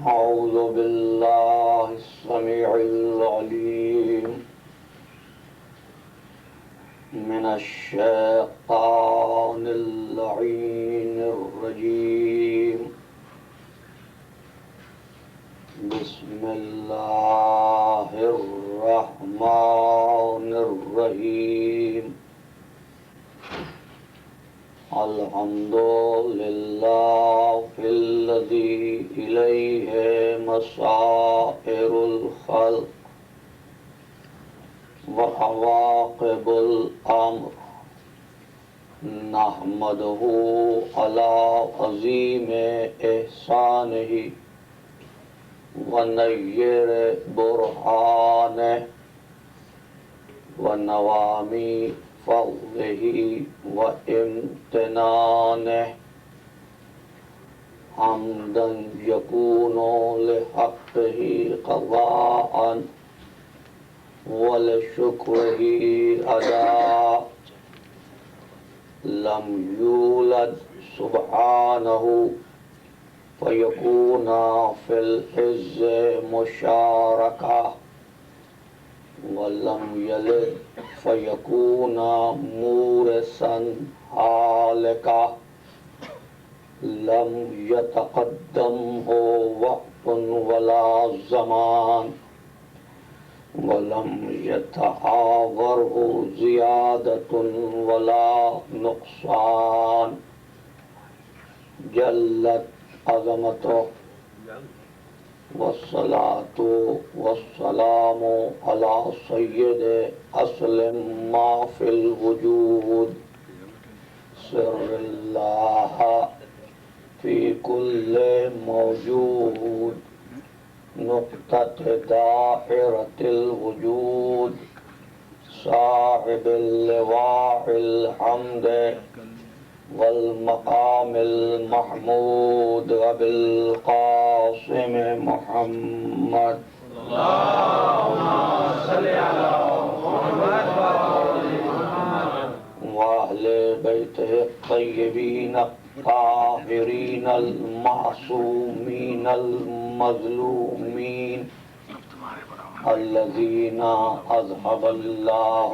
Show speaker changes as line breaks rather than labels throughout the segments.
أعوذ بالله السميع العليم من الشيطان اللعين الرجيم. بسم الله الرحمن الرحيم. الحمد لله الذي إليه مصائر الخلق وعواقب الأمر. نحمده على عظيم إحسانه ونير برهانه ونوامي فضله وامتنانه. حمدا يكون لحقه قضاء ولشكره أداء. لم يولد سبحانه فيكون في العز مشاركة، ولم يلد فيكون مورثا هالكا. لم يتقدمه وقت ولا زمان، ولم يتعاوره زيادة ولا نقصان. جلت عظمته والصلاة والسلام على سيد أصل ما في الوجود، سر الله في كل موجود، نقطة دائرة الوجود، صاحب اللواء الحمد والمقام المحمود أبي القاسم محمد. اللهم صل على محمد وأهل بيته الطيبين الطاهرين المعصومين المظلومين الذين أذهب الله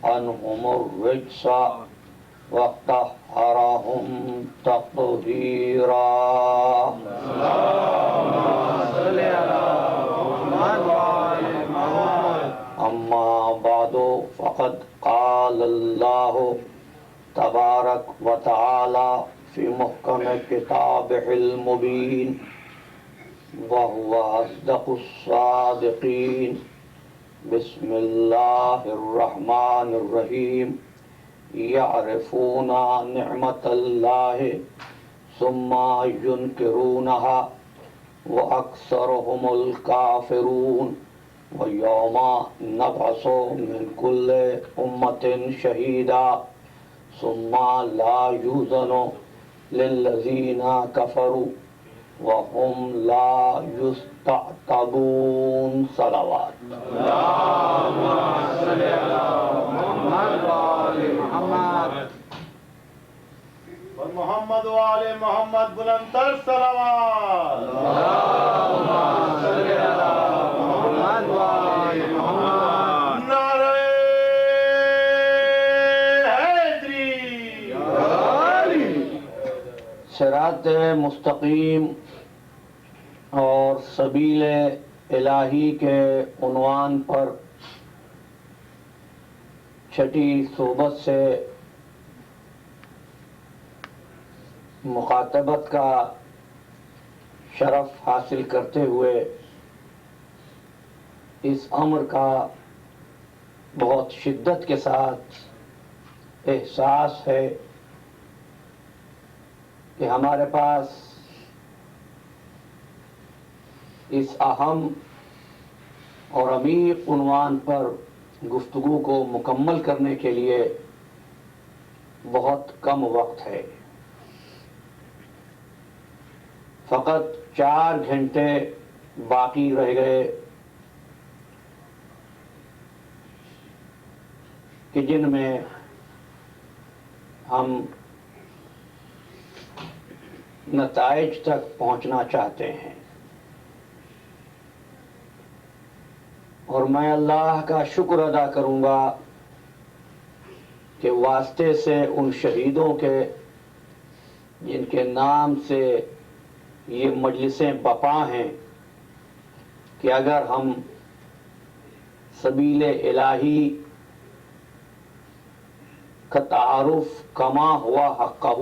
عنهم الرجس وطهرهم تطهيرا. اللهم صل على محمد وآل محمد. أما بعد، فقد قال الله تبارك وتعالى في محكم كتابه المبين وهو أصدق الصادقين. بسم الله الرحمن الرحيم. يعرفون نعمة الله ثم ينكرونها وأكثرهم الكافرون. ويوم نبعث من كل أمة شهيدا ثم لا يؤذن للذين كفروا وهم لا يستعتبون. صلوات. اللهم صل على محمد وآل محمد.
محمد وآل محمد بلندتر صلوات.
اللهم صل على محمد وآل محمد.
نعرہ حیدری.
صراط مستقیم اور سبیل الہی کے عنوان پر چھٹی صحبت سے مخاطبت کا شرف حاصل کرتے ہوئے اس امر کا بہت شدت کے ساتھ احساس ہے کہ ہمارے پاس اس اہم اور عمیق عنوان پر گفتگو کو مکمل کرنے کے لیے بہت کم وقت ہے. فقط 4 گھنٹے باقی رہ گئے کہ جن میں ہم نتائج تک پہنچنا چاہتے ہیں. اور میں اللہ کا شکر ادا کروں گا کہ واسطے سے ان شہیدوں کے جن کے نام سے یہ مجلسیں بپا ہیں، کہ اگر ہم سبیل الہی کا تعارف کما ہوا حقہ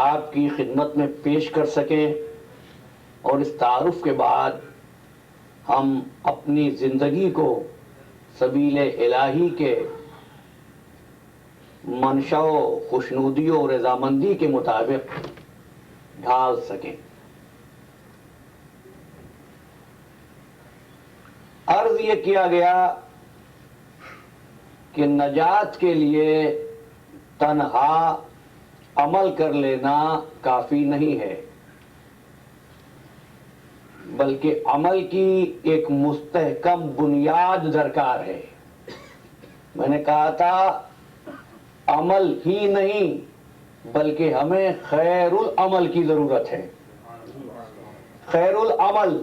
آپ کی خدمت میں پیش کر سکیں، اور اس تعارف کے بعد ہم اپنی زندگی کو سبیل الہی کے منشا و خوشنودی و رضامندی کے مطابق ڈھال سکیں۔ عرض یہ کیا گیا کہ نجات کے لیے تنہا عمل کر لینا کافی نہیں ہے، بلکہ عمل کی ایک مستحکم بنیاد درکار ہے۔ میں نے کہا تھا عمل ہی نہیں بلکہ ہمیں خیر العمل کی ضرورت ہے۔ خیر العمل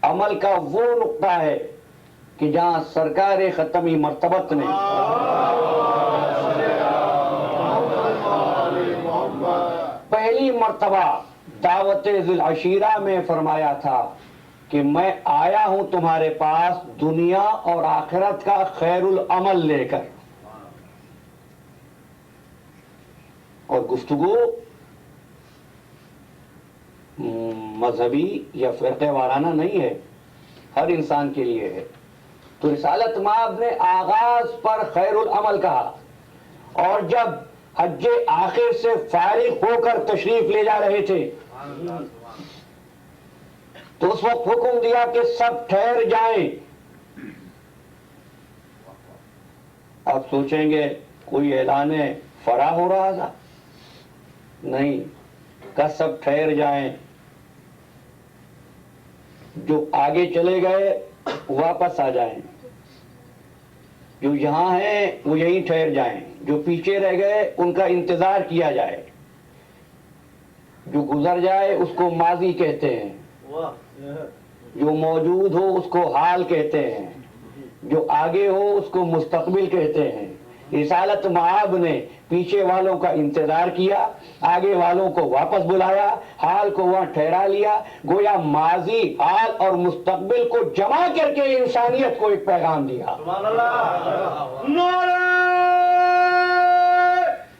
عمل کا وہ نقطہ ہے کہ جہاں سرکار ختمی مرتبت نے پہلی مرتبہ دعوت ذی العشیرہ میں فرمایا تھا کہ میں آیا ہوں تمہارے پاس دنیا اور آخرت کا خیر العمل لے کر، اور گفتگو مذہبی یا فرقے وارانہ نہیں ہے، ہر انسان کے لیے ہے۔ تو رسالت مآب نے آغاز پر خیر العمل کہا، اور جب حج آخر سے فارغ ہو کر تشریف لے جا رہے تھے تو اس وقت حکم دیا کہ سب ٹھہر جائیں۔ آپ سوچیں گے کوئی اعلان فرا ہو رہا تھا؟ نہیں، کہ سب ٹھہر جائیں، جو آگے چلے گئے واپس آ جائیں، جو یہاں ہیں وہ یہیں ٹھہر جائیں، جو پیچھے رہ گئے ان کا انتظار کیا جائے۔ جو گزر جائے اس کو ماضی کہتے ہیں، جو موجود ہو اس کو حال کہتے ہیں، جو آگے ہو اس کو مستقبل کہتے ہیں۔ رسالت مآب نے پیچھے والوں کا انتظار کیا، آگے والوں کو واپس بلایا، حال کو وہاں ٹھہرا لیا، گویا ماضی، حال اور مستقبل کو جمع کر کے انسانیت کو ایک پیغام دیا۔
سبحان اللہ، نعرہ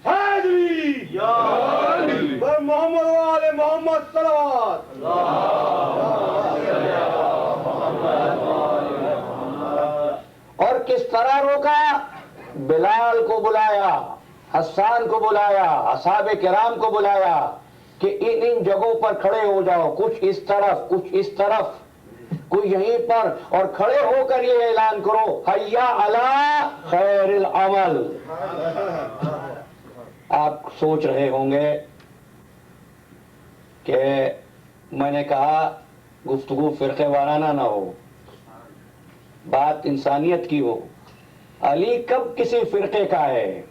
حیدری، محمد وآل محمد صلوات۔
اور کس طرح روکا؟ بلال کو بلایا، حسان کو بلایا، اصحاب کرام کو بلایا کہ ان جگہوں پر کھڑے ہو جاؤ، کچھ اس طرف کچھ اس طرف، کوئی یہیں پر، اور کھڑے ہو کر یہ اعلان کرو حیا علی خیر العمل۔ آپ سوچ رہے ہوں گے کہ میں نے کہا گفتگو فرقے وارانہ نہ ہو، بات انسانیت کی ہو۔ علی کب کسی فرقے کا ہے؟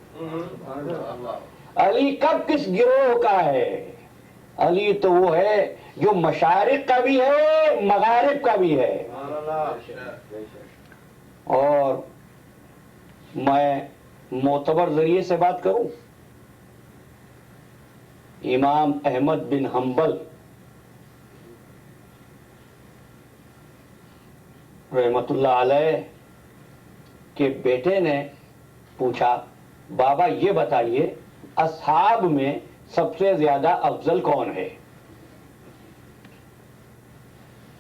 علی کب کس گروہ کا ہے؟ علی تو وہ ہے جو مشارق کا بھی ہے مغارب کا بھی ہے۔ اور میں معتبر ذریعے سے بات کروں، امام احمد بن حنبل رحمت اللہ علیہ کے بیٹے نے پوچھا، بابا یہ بتائیے اصحاب میں سب سے زیادہ افضل کون ہے؟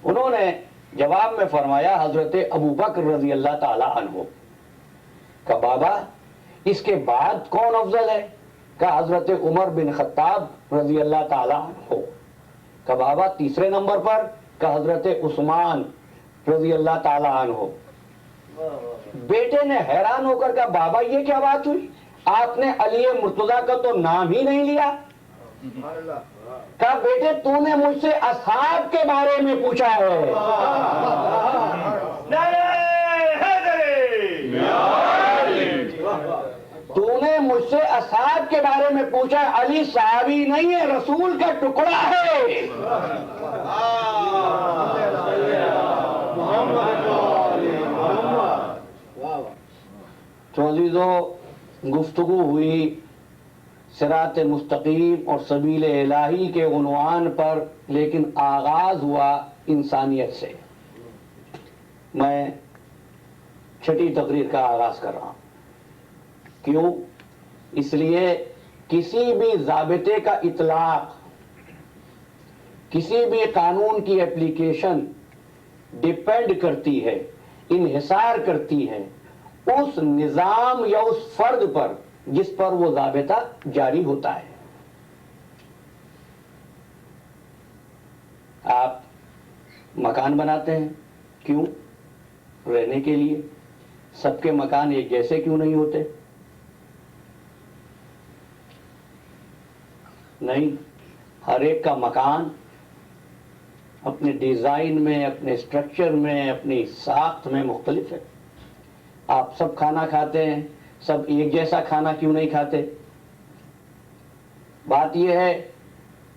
انہوں نے جواب میں فرمایا حضرت ابو بکر رضی اللہ تعالی عنہ۔ کہا بابا اس کے بعد کون افضل ہے؟ کہا حضرت عمر بن خطاب رضی اللہ تعالی عنہ۔ کہا بابا تیسرے نمبر پر؟ کہا حضرت عثمان رضی اللہ تعالی عنہ۔ بیٹے نے حیران ہو کر کہا بابا یہ کیا بات ہوئی، آپ نے علی مرتضیٰ کا تو نام ہی نہیں لیا۔ کہا بیٹے تو نے مجھ سے اصحاب کے بارے میں پوچھا ہے۔ تو نے مجھ سے اصحاب کے بارے میں پوچھا ہے، علی صحابی نہیں ہے، رسول کا ٹکڑا ہے۔ تو عزیزو، گفتگو ہوئی صراط مستقیم اور سبیل الہی کے عنوان پر، لیکن آغاز ہوا انسانیت سے۔ میں چھٹی تقریر کا آغاز کر رہا ہوں۔ کیوں؟ اس لیے کسی بھی ضابطے کا اطلاق، کسی بھی قانون کی اپلیکیشن ڈیپینڈ کرتی ہے، انحصار کرتی ہے اس نظام یا اس فرد پر جس پر وہ ضابطہ جاری ہوتا ہے۔ آپ مکان بناتے ہیں، کیوں؟ رہنے کے لیے۔ سب کے مکان ایک جیسے کیوں نہیں ہوتے؟ نہیں، ہر ایک کا مکان اپنے ڈیزائن میں، اپنے سٹرکچر میں، اپنی ساخت میں مختلف ہے۔ آپ سب کھانا کھاتے ہیں، سب ایک جیسا کھانا کیوں نہیں کھاتے؟ بات یہ ہے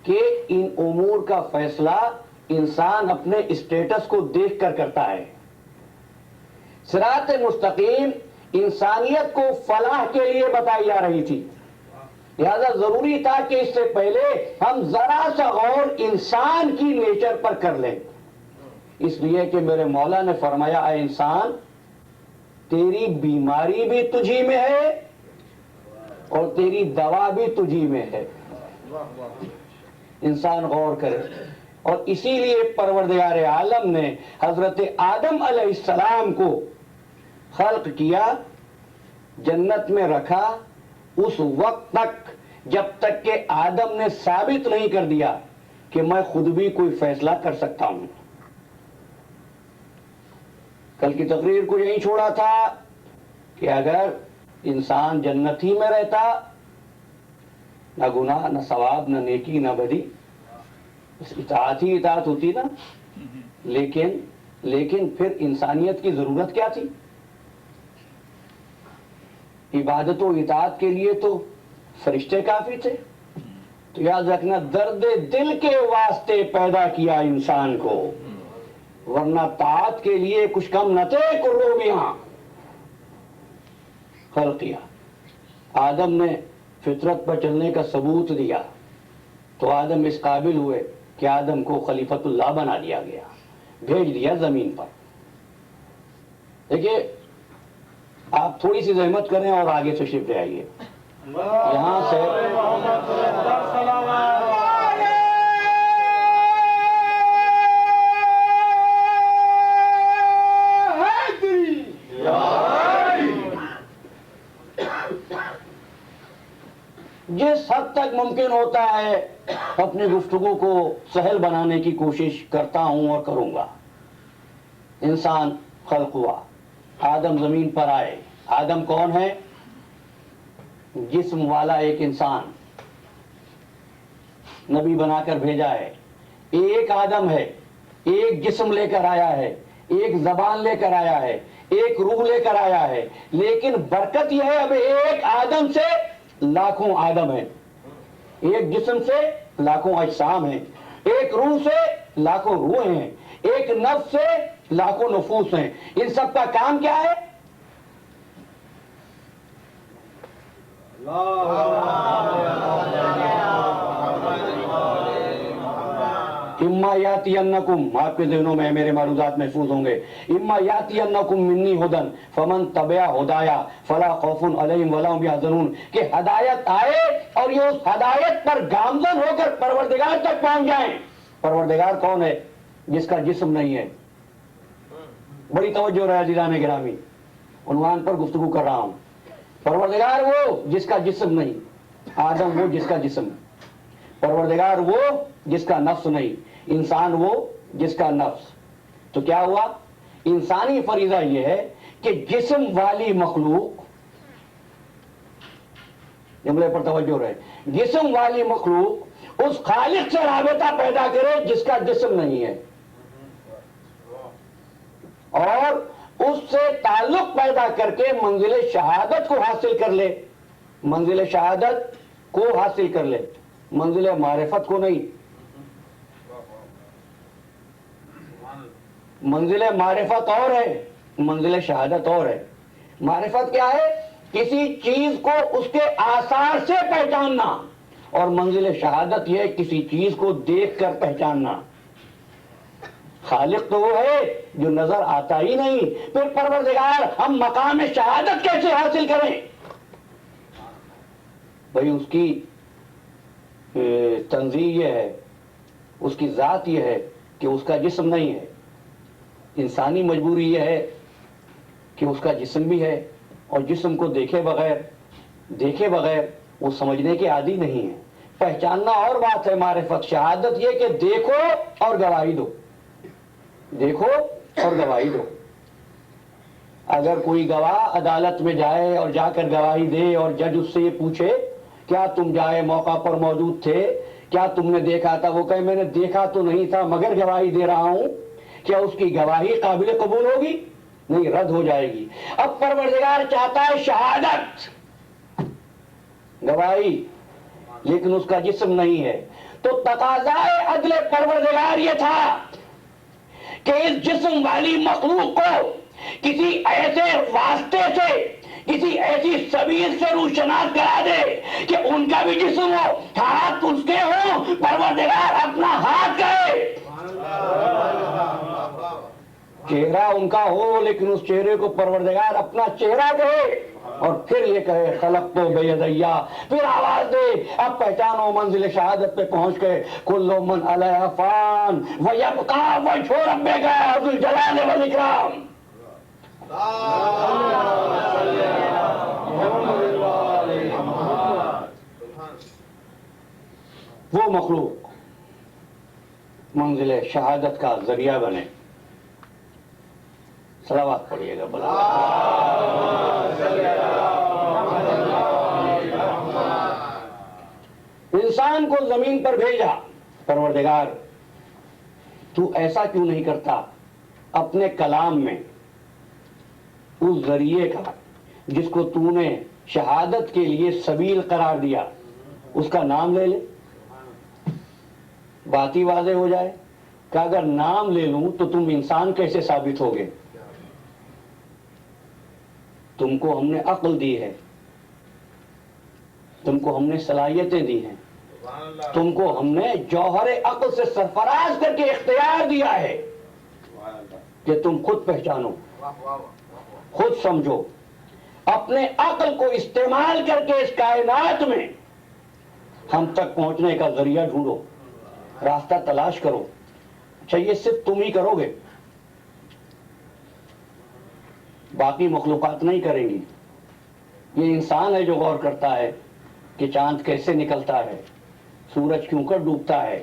کہ ان امور کا فیصلہ انسان اپنے اسٹیٹس کو دیکھ کر کرتا ہے۔ صراط مستقیم انسانیت کو فلاح کے لیے بتائی جا رہی تھی، لہذا ضروری تھا کہ اس سے پہلے ہم ذرا سا غور انسان کی نیچر پر کر لیں۔ اس لیے کہ میرے مولا نے فرمایا، اے انسان، تیری بیماری بھی تجھی میں ہے اور تیری دوا بھی تجھی میں ہے۔ انسان غور کرے، اور اسی لیے پروردگار عالم نے حضرت آدم علیہ السلام کو خلق کیا، جنت میں رکھا اس وقت تک جب تک کہ آدم نے ثابت نہیں کر دیا کہ میں خود بھی کوئی فیصلہ کر سکتا ہوں۔ کل کی تقریر کو یہی چھوڑا تھا کہ اگر انسان جنت ہی میں رہتا، نہ گناہ، نہ ثواب، نہ نیکی، نہ بدی، بس اطاعت ہی اطاعت ہوتی نا۔ لیکن پھر انسانیت کی ضرورت کیا تھی؟ عبادت و اطاعت کے لیے تو فرشتے کافی تھے۔ تو یاد رکھنا، درد دل کے واسطے پیدا کیا انسان کو، ورنہ طاعت کے لیے کچھ کم نہ تھے کروبیاں خلق کیا۔ آدم نے فطرت پر چلنے کا ثبوت دیا تو آدم اس قابل ہوئے کہ آدم کو خلیفۃ اللہ بنا دیا گیا، بھیج دیا زمین پر۔ دیکھیے، آپ تھوڑی سی زحمت کریں اور آگے سے شفٹ آئیے یہاں سے۔ جس حد تک ممکن ہوتا ہے اپنی گفتگو کو سہل بنانے کی کوشش کرتا ہوں اور کروں گا۔ انسان خلق ہوا، آدم زمین پر آئے۔ آدم کون ہے؟ جسم والا ایک انسان، نبی بنا کر بھیجا ہے۔ ایک آدم ہے، ایک جسم لے کر آیا ہے، ایک زبان لے کر آیا ہے، ایک روح لے کر آیا ہے۔ لیکن برکت یہ ہے، اب ایک آدم سے لاکھوں آدم ہیں، ایک جسم سے لاکھوں اجسام ہیں، ایک روح سے لاکھوں روح ہیں، ایک نفس سے لاکھوں نفوس ہیں۔ ان سب کا کام کیا ہے؟ اما یاتینکم، آپ کے ذہنوں میں میرے معروضات محفوظ ہوں گے، اما یاتینکم منی ہدن فمن تبع ہدایا فلا خوف علیہم ولا هم یحزنون، کہ ہدایت آئے اور یہ اس ہدایت پر گامزن ہو کر پروردگار تک پہنچ جائیں۔ پروردگار کون ہے؟ جس کا جسم نہیں ہے۔ بڑی توجہ رہے عزیزان گرامی، عنوان پر گفتگو کر رہا ہوں۔ پروردگار وہ جس کا جسم نہیں، آدم وہ جس کا جسم، پروردگار وہ جس کا نفس نہیں، انسان وہ جس کا نفس۔ تو کیا ہوا؟ انسانی فریضہ یہ ہے کہ جسم والی مخلوق، جملے پر توجہ رہے، جسم والی مخلوق اس خالق سے رابطہ پیدا کرے جس کا جسم نہیں ہے، اور اس سے تعلق پیدا کر کے منزل شہادت کو حاصل کر لے، منزل شہادت کو حاصل کر لے، منزل معرفت کو نہیں۔ منزل معرفت اور ہے، منزل شہادت اور ہے۔ معرفت کیا ہے؟ کسی چیز کو اس کے آثار سے پہچاننا، اور منزل شہادت یہ کسی چیز کو دیکھ کر پہچاننا۔ خالق تو وہ ہے جو نظر آتا ہی نہیں، پھر پروردگار ہم مقام شہادت کیسے حاصل کریں؟ بھئی اس کی تنزیہ یہ ہے، اس کی ذات یہ ہے کہ اس کا جسم نہیں ہے۔ انسانی مجبوری یہ ہے کہ اس کا جسم بھی ہے، اور جسم کو دیکھے بغیر وہ سمجھنے کے عادی نہیں ہے۔ پہچاننا اور بات ہے معرفت، شہادت یہ کہ دیکھو اور گواہی دو، دیکھو اور گواہی دو۔ اگر کوئی گواہ عدالت میں جائے اور جا کر گواہی دے اور جج اس سے یہ پوچھے کیا تم جائے موقع پر موجود تھے، کیا تم نے دیکھا تھا، وہ کہے میں نے دیکھا تو نہیں تھا مگر گواہی دے رہا ہوں، کیا اس کی گواہی قابل قبول ہوگی؟ نہیں، رد ہو جائے گی۔ اب پروردگار چاہتا ہے شہادت، گواہی، لیکن اس کا جسم نہیں ہے، تو تقاضائے عدل پروردگار یہ تھا کہ اس جسم والی مخلوق کو کسی ایسے واسطے سے، کسی ایسی سبیل سے روشناس کرا دے کہ ان کا بھی جسم ہو، ہاتھ اس کے ہوں، پروردگار اپنا ہاتھ کہے، چہرہ ان کا ہو لیکن اس چہرے کو پروردگار اپنا چہرہ کہے، اور پھر یہ کہے خلق تو بیدیا، پھر آواز دے، اب پہچانو منزل شہادت پہ پہنچ گئے، کل من علیہ فان ویبقا وجہ ربک ذو الجلال والاکرام۔ وہ مخلوق منزل شہادت کا ذریعہ بنے۔ صلوات پڑھیے گا بلا۔ انسان کو زمین پر بھیجا، پروردگار تو ایسا کیوں نہیں کرتا اپنے کلام میں اس ذریعے کا جس کو تو نے شہادت کے لیے سبیل قرار دیا اس کا نام لے لے، بات ہی واضح ہو جائے کہ اگر نام لے لوں تو تم انسان کیسے ثابت ہوگے؟ تم کو ہم نے عقل دی ہے، تم کو ہم نے صلاحیتیں دی ہیں، تم کو ہم نے جوہر عقل سے سرفراز کر کے اختیار دیا ہے کہ تم خود پہچانو، خود سمجھو، اپنے عقل کو استعمال کر کے اس کائنات میں ہم تک پہنچنے کا ذریعہ ڈھونڈو، راستہ تلاش کرو۔ اچھا یہ صرف تم ہی کرو گے، باقی مخلوقات نہیں کریں گی۔ یہ انسان ہے جو غور کرتا ہے کہ چاند کیسے نکلتا ہے، سورج کیوں کر ڈوبتا ہے،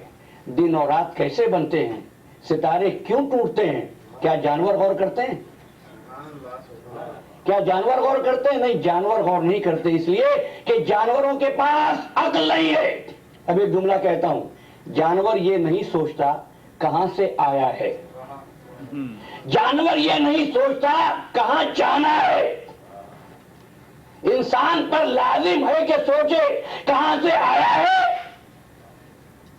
دن اور رات کیسے بنتے ہیں، ستارے کیوں ٹوٹتے ہیں۔ کیا جانور غور کرتے ہیں؟ کیا جانور غور کرتے ہیں؟ نہیں، جانور غور نہیں کرتے، اس لیے کہ جانوروں کے پاس عقل نہیں ہے۔ اب ایک جملہ کہتا ہوں، جانور یہ نہیں سوچتا کہاں سے آیا ہے، جانور یہ نہیں سوچتا کہاں جانا ہے۔ انسان پر لازم ہے کہ سوچے کہاں سے آیا ہے،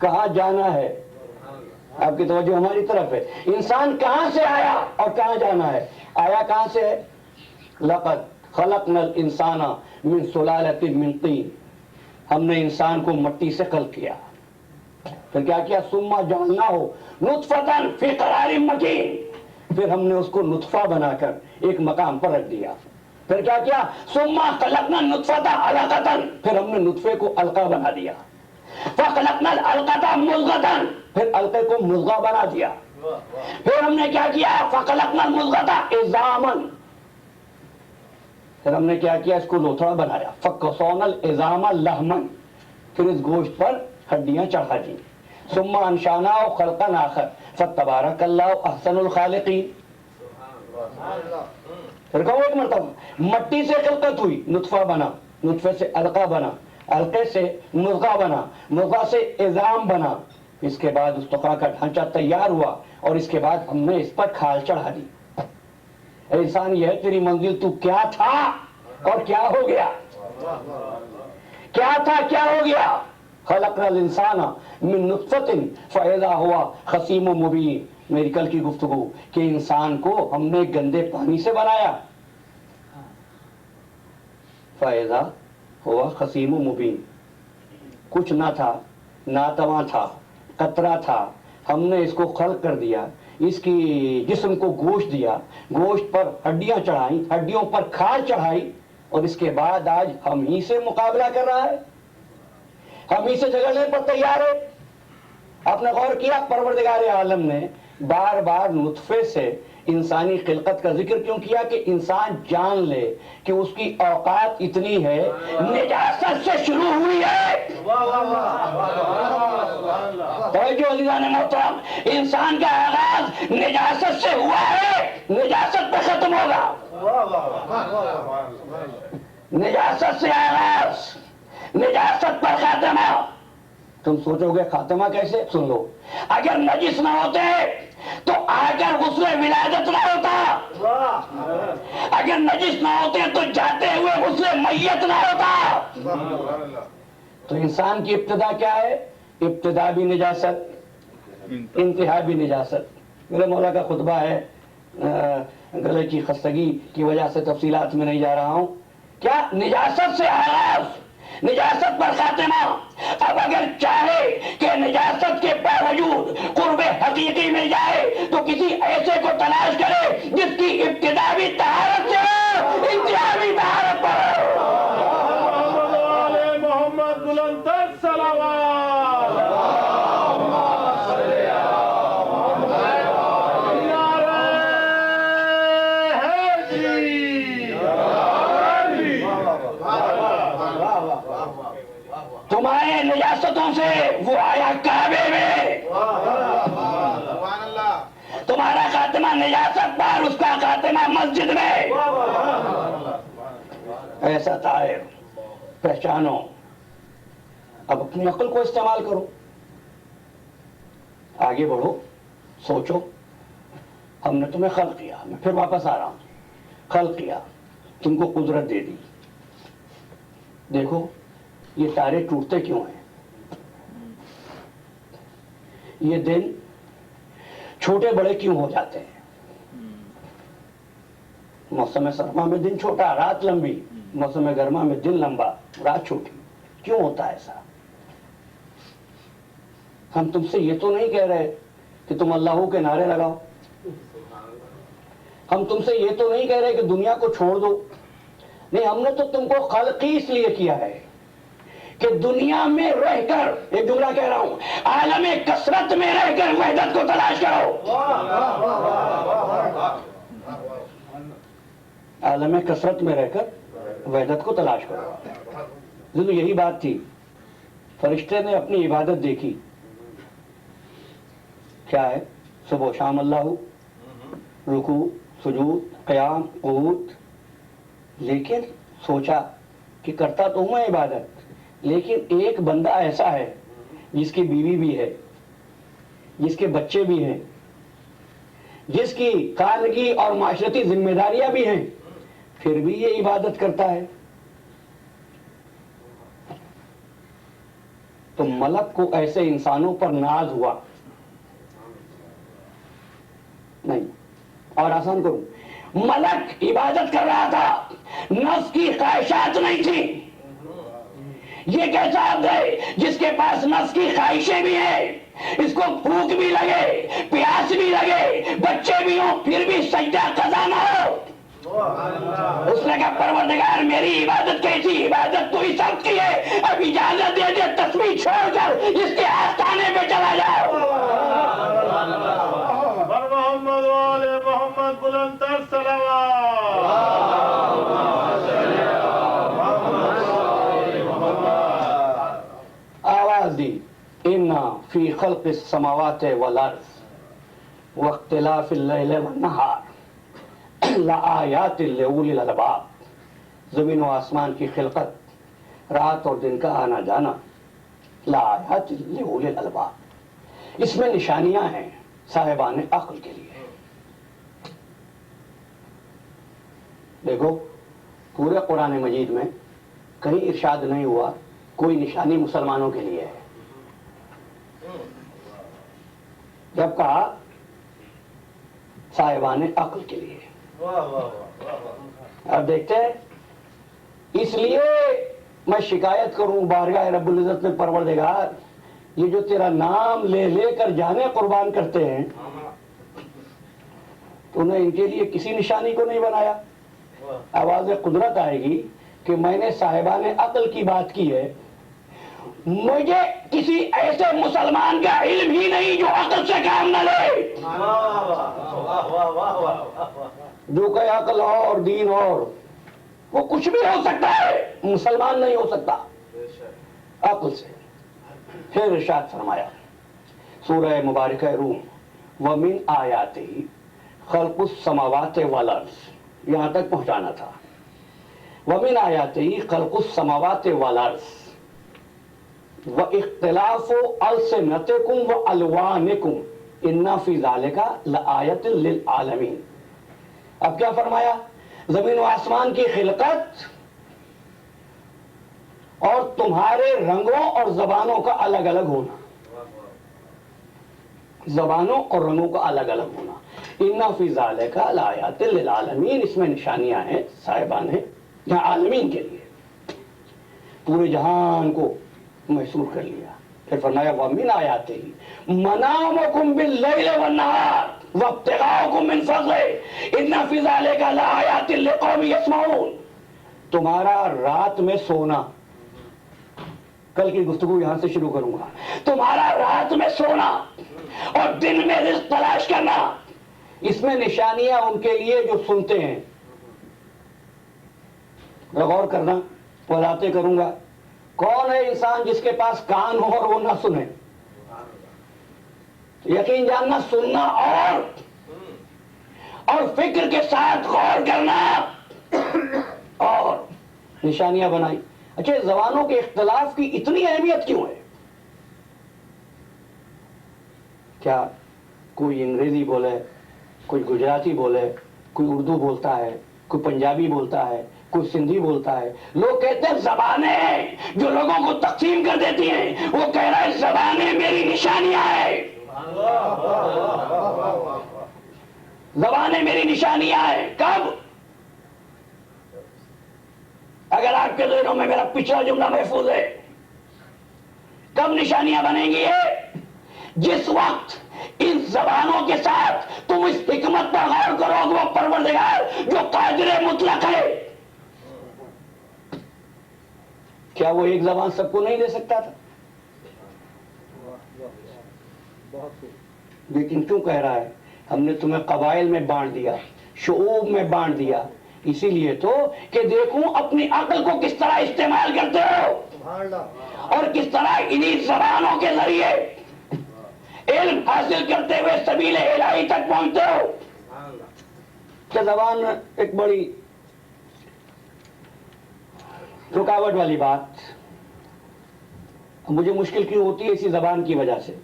کہاں جانا ہے۔ آپ کی توجہ ہماری طرف ہے، انسان کہاں سے آیا اور کہاں جانا ہے۔ آیا کہاں سے ہے؟ لقد خلقنا الانسان من سلالۃ من طین، ہم نے انسان کو مٹی سے خلق کیا، پھر کیا کیا؟ ثم جعلناہ نطفۃ فی قرار مکین، پھر ہم نے اس کو نطفہ بنا کر ایک مقام پر رکھ دیا، پھر کیا کیا؟ ثم خلقنا النطفۃ علقۃ، پھر ہم نے نطفے کو علقہ بنا دیا، فخلقنا العلقۃ مضغۃ، پھر علقے کو مضغہ بنا دیا، پھر ہم نے کیا کیا؟ فخلقنا المضغۃ عظاما، پھر ہم نے کیا کیا؟ اس کو لوتھڑا بنایا، فکسونا العظام لحما، پھر اس گوشت پر ہڈیاں چڑھا دی، ثم انشأناه خلقا آخر فتبارک اللہ احسن الخالقین۔ پھر کہو ایک مرتبہ، مٹی سے خلقت ہوئی، نطفہ بنا، نطفے سے علقہ بنا، علقے سے مضغہ بنا، مضغہ سے عظام بنا، اس کے بعد استقاء کا ڈھانچہ تیار ہوا، اور اس کے بعد ہم نے اس پر کھال چڑھا دی۔ اے انسان یہ ہے تیری منزل، تو کیا تھا اور کیا ہو گیا، کیا تھا کیا ہو گیا۔ خلقنا الانسان من نطفۃ فاذا هو خصیم مبین، میری کل کی گفتگو کہ انسان کو ہم نے گندے پانی سے بنایا، فَإِذَا هُوَ خَصِيمٌ مُبِينٌ. کچھ نہ تھا، ناتواں تھا، قطرہ تھا، ہم نے اس کو خلق کر دیا، اس کی جسم کو گوشت دیا، گوشت پر ہڈیاں چڑھائیں، ہڈیوں پر کھال چڑھائی، اور اس کے بعد آج ہم ہی سے مقابلہ کر رہا ہے، ہم ہی سے جھگڑنے پر تیار ہے. آپ نے غور کیا پروردگار عالم نے بار بار نطفے سے انسانی خلقت کا ذکر کیوں کیا؟ کہ انسان جان لے کہ اس کی اوقات اتنی ہے، نجاست سے شروع ہوئی ہے. توجہ عزیزان محترم، انسان کا آغاز نجاست سے ہوا ہے، نجاست پہ ختم ہوگا. نجاست سے آغاز، نجاست پر خاتمہ. تم سوچو گے خاتمہ کیسے؟ سن لو، اگر نجس نہ ہوتے تو آ کر غسل ولادت نہ ہوتا، اگر نجس نہ ہوتے تو جاتے ہوئے غسل میت نہ ہوتا. تو انسان کی ابتدا کیا ہے؟ ابتدا بھی نجاست، انتہا بھی نجاست. میرے مولا کا خطبہ ہے، گلے کی خستگی کی وجہ سے تفصیلات میں نہیں جا رہا ہوں. کیا؟ نجاست سے آغاز، نجاست پر خاتمہ. اب اگر چاہے کہ نجاست کے باوجود قرب حقیقی مل جائے تو کسی ایسے کو تلاش کرے جس کی ابتدا بھی طہارت سے ہو، انتہا بھی طہارت پر ہو.
محمد بلندر صلوات. نعرہ حیدری.
تمہارے نجاستوں سے وہ آیا کعبے میں، تمہارا خاتمہ نجاست پر، اس کا خاتمہ مسجد میں. ایسا طاہر پہچانو. اب اپنی عقل کو استعمال کرو، آگے بڑھو، سوچو. ہم نے تمہیں خلق کیا، میں پھر واپس آ رہا ہوں، خلق کیا، تم کو قدرت دے دی. دیکھو یہ تارے ٹوٹتے کیوں ہیں، یہ دن چھوٹے بڑے کیوں ہو جاتے ہیں؟ موسم سرما میں دن چھوٹا، رات لمبی، موسم گرما میں دن لمبا، رات چھوٹی. کیوں ہوتا ہے ایسا؟ ہم تم سے یہ تو نہیں کہہ رہے کہ تم اللہ کے نعرے لگاؤ، ہم تم سے یہ تو نہیں کہہ رہے کہ دنیا کو چھوڑ دو. نہیں، ہم نے تو تم کو خلق ہی اس لیے کیا ہے کہ دنیا میں رہ کر، ایک جملہ کہہ رہا ہوں، عالم کثرت میں رہ کر وحدت کو تلاش کرو. عالم کثرت میں رہ کر وحدت کو تلاش کرو. تو یہی بات تھی. فرشتے نے اپنی عبادت دیکھی، کیا ہے؟ صبح و شام اللہ، رکوع، سجود، قیام، قعود. لیکن سوچا کہ کرتا تو ہوں میں عبادت، لیکن ایک بندہ ایسا ہے جس کی بیوی بھی ہے، جس کے بچے بھی ہیں، جس کی خانگی اور معاشرتی ذمہ داریاں بھی ہیں، پھر بھی یہ عبادت کرتا ہے. تو ملک کو ایسے انسانوں پر ناز ہوا. نہیں، اور آسان کروں، ملک عبادت کر رہا تھا، نفس کی خواہشات نہیں تھی. یہ کیسا عبد ہے جس کے پاس نفس کی خواہشیں بھی ہیں، اس کو بھوک بھی لگے، پیاس بھی لگے، بچے بھی ہوں، پھر بھی سجدہ قضا نہ ہو. اس نے کہا پروردگار میری عبادت کیسی؟ عبادت تو اس وقت کی ہے، اب اجازت دے دے تسبیح چھوڑ کر اس کے آستانے پہ چلا جاؤ.
محمد والے محمد بلندر صلوات.
آواز دی، اِنَّ فِي خَلْقِ السَّمَاوَاتِ وَالْأَرْضِ وَاخْتِلَافِ اللَّيْلِ وَالنَّهَارِ لَآيَاتٍ لِأُولِي الْأَلْبَابِ. زمین و آسمان کی خلقت، رات اور دن کا آنا جانا، لَآيَاتٍ لِأُولِي الْأَلْبَابِ، اس میں نشانیاں ہیں صاحبان عقل کے لیے. دیکھو پورے قرآن مجید میں کہیں ارشاد نہیں ہوا کوئی نشانی مسلمانوں کے لیے ہے، جب کہا صاحبان عقل کے لیے. اب دیکھتے ہیں اس لیے میں شکایت کروں بارگاہ رب العزت میں پروردگار، یہ جو تیرا نام لے لے کر جانے قربان کرتے ہیں، تو انہیں ان کے لیے کسی نشانی کو نہیں بنایا؟ آواز قدرت آئے گی کہ میں نے صاحبان عقل کی بات کی ہے، مجھے کسی ایسے مسلمان کا علم ہی نہیں جو عقل سے کام نہ لے، جو کہ عقل اور دین اور وہ کچھ بھی ہو سکتا ہے، مسلمان نہیں ہو سکتا عقل سے۔ پھر ارشاد فرمایا سورہ مبارکہ روم، وَمِنْ آیَاتِهِ خَلْقُ السَّمَاوَاتِ وَالْأَرْضِ، یہاں تک پہنچانا تھا۔ وَمِنْ آیَاتِهِ خَلْقُ السَّمَاوَاتِ وَالْأَرْضِ وَإِخْتِلَافُ أَلْسِنَتِكُمْ وَأَلْوَانِكُمْ إِنَّ فِي ذَلِكَ لَآیَةٍ لِلْعَالَمِينَ۔ اب کیا فرمایا؟ زمین و آسمان کی خلقت اور تمہارے رنگوں اور زبانوں کا الگ الگ ہونا، زبانوں اور رنگوں کا الگ الگ ہونا، اِنَّ فِي ذَلِكَ لَآیَةٍ لِلْعَالَمِينَ، اس میں نشانیاں ہیں صاحبان ہیں یہاں عالمین کے لیے، پورے جہان کو محصور کر لیا۔ پھر فرمایا وَمِنْ آیَاتِهِ مَنَامُكُمْ بِاللَّيْلِ وَالنَّهَارِ وَابْتِغَاؤُكُمْ مِنْ فَضْلِهِ إِنَّ فِي ذَلِكَ لَآیَاتٍ لِقَوْمٍ یَسْمَعُونَ۔ تمہارا رات میں سونا، کل کی گفتگو یہاں سے شروع کروں گا، تمہارا رات میں سونا اور دن میں رزق تلاش کرنا، اس میں نشانیاں ان کے لیے جو سنتے ہیں۔ غور کرنا، وضاحتیں کروں گا۔ کون ہے انسان جس کے پاس کان ہو اور وہ نہ سنے؟ یقین جاننا، سننا اور فکر کے ساتھ غور کرنا اور نشانیاں بنائی۔ اچھا، زبانوں کے اختلاف کی اتنی اہمیت کیوں ہے؟ کیا کوئی انگریزی بولے، کوئی گجراتی بولے، کوئی اردو بولتا ہے، کوئی پنجابی بولتا ہے، کوئی سندھی بولتا ہے، لوگ کہتے ہیں زبانیں ہیں جو لوگوں کو تقسیم کر دیتی ہیں، وہ کہہ رہا ہے زبانیں میری نشانیاں ہیں، زبانیں میری نشانیاں ہیں۔ کب؟ اگر آپ کے ذہنوں میں میرا پچھلا جملہ محفوظ ہے، کب نشانیاں بنیں گی؟ جس وقت ان زبانوں کے ساتھ تم اس حکمت پر غور کرو کہ وہ پروردگار جو قادر مطلق ہے، کیا وہ ایک زبان سب کو نہیں دے سکتا تھا؟ لیکن کیوں کہہ رہا ہے ہم نے تمہیں قبائل میں بانٹ دیا، شعوب میں بانٹ دیا؟ اسی لیے تو کہ دیکھوں اپنی عقل کو کس طرح استعمال کرتے ہو اور کس طرح انہی زبانوں کے ذریعے علم حاصل کرتے ہوئے سبیل الہی تک پہنچتے ہو۔ کہ زبان ایک بڑی رکاوٹ والی بات، مجھے مشکل کیوں ہوتی ہے؟ اسی زبان کی وجہ سے۔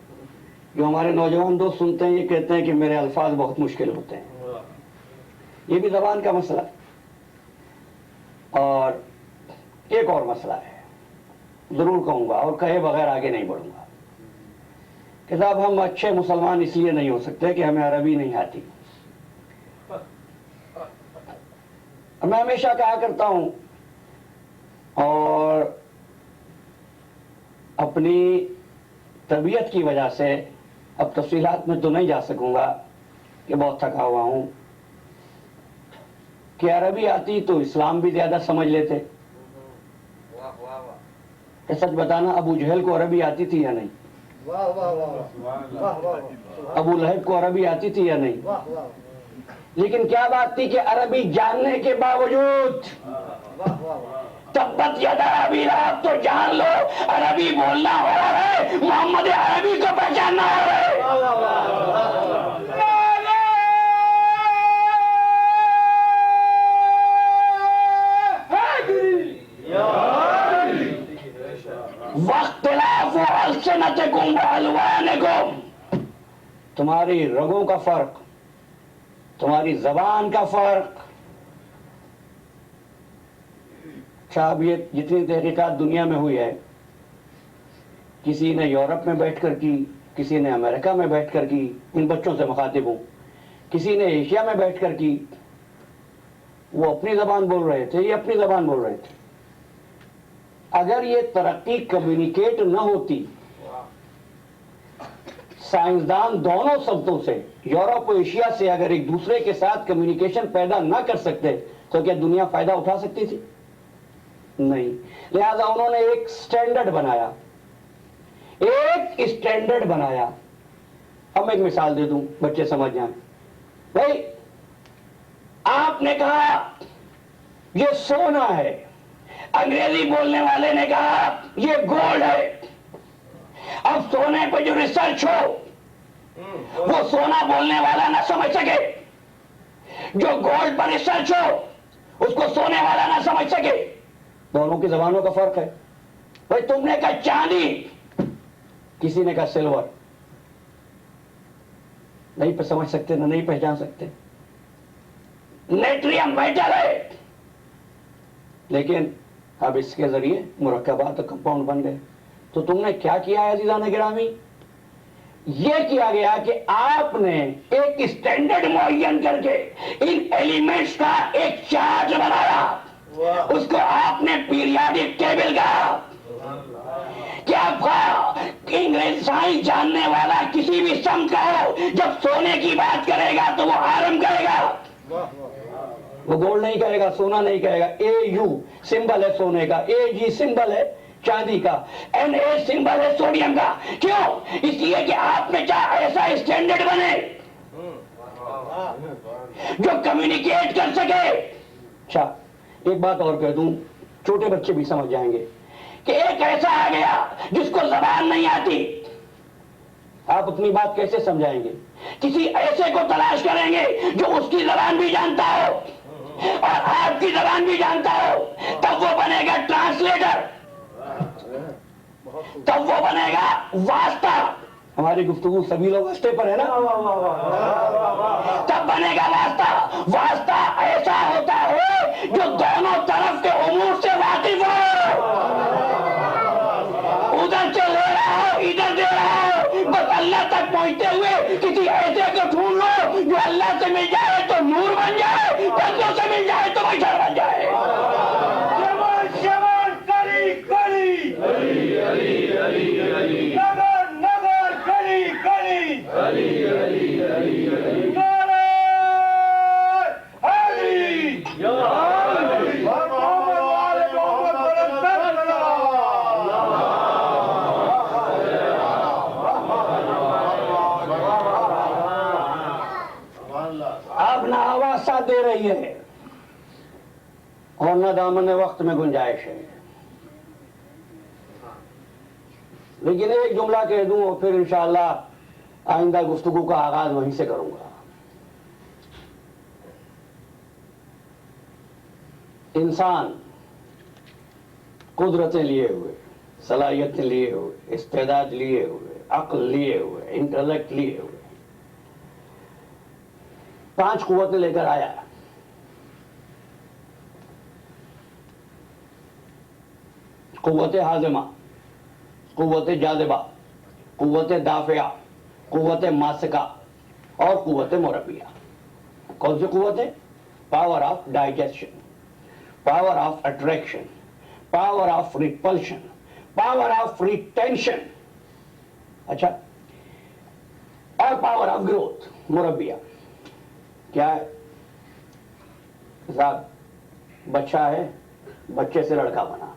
جو ہمارے نوجوان دوست سنتے ہیں یہ کہتے ہیں کہ میرے الفاظ بہت مشکل ہوتے ہیں، یہ بھی زبان کا مسئلہ۔ اور ایک اور مسئلہ ہے، ضرور کہوں گا اور کہے بغیر آگے نہیں بڑھوں گا، کہ صاحب ہم اچھے مسلمان اس لیے نہیں ہو سکتے کہ ہمیں عربی نہیں آتی۔ میں ہمیشہ کہا کرتا ہوں، اور اپنی طبیعت کی وجہ سے اب تفصیلات میں تو نہیں جا سکوں گا کہ بہت تھکا ہوا ہوں، کہ عربی آتی تو اسلام بھی زیادہ سمجھ لیتے۔ کہ سچ بتانا، ابو جہل کو عربی آتی تھی یا نہیں؟ ابو لہب کو عربی آتی تھی یا نہیں؟ لیکن کیا بات تھی کہ عربی جاننے کے باوجود تبت یدا ابی لہب، تو جان لو عربی بولنا ہو رہا ہے، محمد عربی کو پہچاننا ہو رہا ہے۔ واختلاف السنتکم والوانکم، تمہاری رگوں کا فرق، تمہاری زبان کا فرق۔ صاحب یہ جتنی تحقیقات دنیا میں ہوئی ہے، کسی نے یورپ میں بیٹھ کر کی، کسی نے امریکہ میں بیٹھ کر کی، ان بچوں سے مخاطب ہوں، کسی نے ایشیا میں بیٹھ کر کی، وہ اپنی زبان بول رہے تھے، یہ اپنی زبان بول رہے تھے، اگر یہ ترقی کمیونیکیٹ نہ ہوتی، سائنسدان دونوں سمتوں سے، یورپ و ایشیا سے اگر ایک دوسرے کے ساتھ کمیونیکیشن پیدا نہ کر سکتے تو کیا دنیا فائدہ اٹھا سکتی تھی؟ نہیں. لہذا انہوں نے ایک سٹینڈرڈ بنایا، ایک سٹینڈرڈ بنایا. اب میں ایک مثال دے دوں، بچے سمجھ جائیں. بھائی آپ نے کہا یہ سونا ہے، انگریزی بولنے والے نے کہا یہ گولڈ ہے. اب سونے پہ جو ریسرچ ہو وہ سونا بولنے والا نہ سمجھ سکے، جو گولڈ پر ریسرچ ہو اس کو سونے والا نہ سمجھ سکے. دونوں کی زبانوں کا فرق ہے. بھائی تم نے کہا چاندی، کسی نے کہا سلور. نہیں پہ سمجھ سکتے نہ نہیں پہچان سکتے. نیٹریم میٹل ہے، لیکن اب اس کے ذریعے مرکبات اور کمپاؤنڈ بن گئے. تو تم نے کیا کیا ہے عزیزان گرامی؟ یہ کیا گیا کہ آپ نے ایک اسٹینڈرڈ معین کر کے ان ایلیمنٹس کا ایک چارٹ بنایا، اس کو آپ نے پیریاڈک ٹیبل کہا. کیا انگریز سائنس جاننے والا کسی بھی سمت کا ہو، جب سونے کی بات کرے گا تو وہ آرم کرے گا، وہ گولڈ نہیں کہے گا، سونا نہیں کہے گا. اے یو سمبل ہے سونے کا، اے جی سمبل ہے چاندی کا، این اے سمبل ہے سوڈیم کا. کیوں؟ اس لیے کہ آپ میں چاہے ایسا اسٹینڈرڈ بنے جو کمیونیکیٹ کر سکے. اچھا ایک بات اور کہہ دوں، چھوٹے بچے بھی سمجھ جائیں گے کہ ایک ایسا آ گیا جس کو زبان نہیں آتی، آپ اپنی بات کیسے سمجھائیں گے؟ کسی ایسے کو تلاش کریں گے جو اس کی زبان بھی جانتا ہو اور آپ کی زبان بھی جانتا ہو، تب وہ بنے گا ٹرانسلیٹر، تب وہ بنے گا واسطہ. ہماری گفتگو سبھی لوگ واسطے پر ہے نا، تب بنے گا واسطہ. واسطہ ایسا ہوتا ہے جو دونوں طرف کے امور سے واقف ہو، ادھر سے لے رہا ہو ادھر دے رہا ہو، بس اللہ تک پہنچتے ہوئے کسی ایسے کو ڈھونڈ لو جو اللہ سے مل جائے تو نور بن جائے، بندوں سے مل جائے تو بشر بن جائے. اب نہ آواز ساتھ دے رہی ہے اور نہ دامن وقت میں گنجائش ہے. لیکن ایک جملہ کہہ دوں اور پھر انشاءاللہ آئندہ گفتگو کا آغاز وہیں سے کروں گا. انسان قدرتیں لیے ہوئے، صلاحیتیں لیے ہوئے، استعداد لیے ہوئے، عقل لیے ہوئے، انٹلیکٹ لیے ہوئے، 5 قوتیں لے کر آیا. قوت ہاضمہ، قوت جاذبہ، قوت دافعہ، قوت ماسکہ اور قوت مربیہ. کون سی قوتیں؟ Power of digestion, power of attraction, power of repulsion, power of retention, اچھا، اور پاور آف گروتھ. مربیہ کیا ہے؟ صاحب بچہ ہے، بچے سے لڑکا بنا،